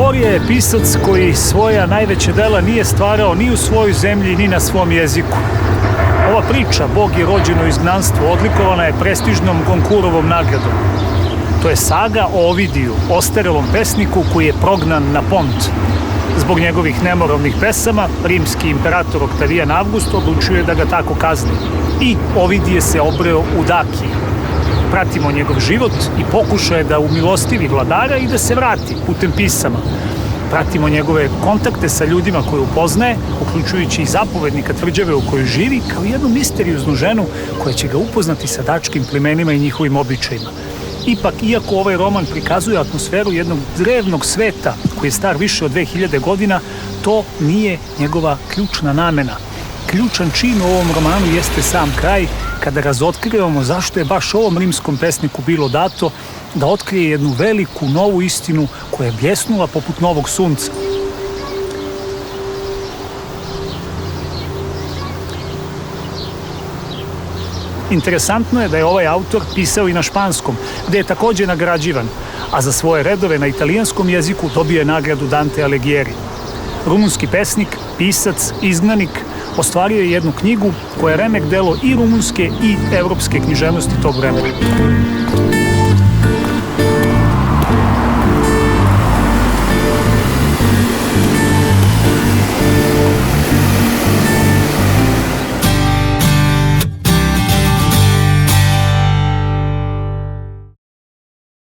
Forija je pisac koji svoja najveća dela nije stvarao ni u svojoj zemlji, ni na svom jeziku. Ova priča, Bog je rođen u izgnanstvu, odlikovana je prestižnom Gonkurovom nagradom. To je saga o Ovidiju, ostarelom pesniku koji je prognan na Pont. Zbog njegovih nemorovnih pesama, rimski imperator Oktavijan Avgust odlučio je da ga tako kazni. I Ovidije se obreo u Dakiji. Pratimo njegov život i pokušaje da umilostivi vladara i da se vrati putem pisama. Pratimo njegove kontakte sa ljudima koje upoznaje, uključujući i zapovednika tvrđave u kojoj živi, kao jednu misterioznu ženu koja će ga upoznati sa dačkim plemenima i njihovim običajima. Ipak, iako ovaj roman prikazuje atmosferu jednog drevnog sveta koji je star više od 2000 godina, to nije njegova ključna namena. Ključan čin u ovom romanu jeste sam kraj, kada razotkrivamo zašto je baš ovom rimskom pesniku bilo dato da otkrije jednu veliku novu istinu koja je bljesnula poput novog sunca. Interesantno je da je ovaj autor pisao i na španskom, gde je takođe nagrađivan, a za svoje redove na italijanskom jeziku dobio je nagradu Dante Alighieri. Rumunski pesnik, pisac, izgnanik, ostvario je jednu knjigu koja je remek delo i rumunske i evropske književnosti tog vremena.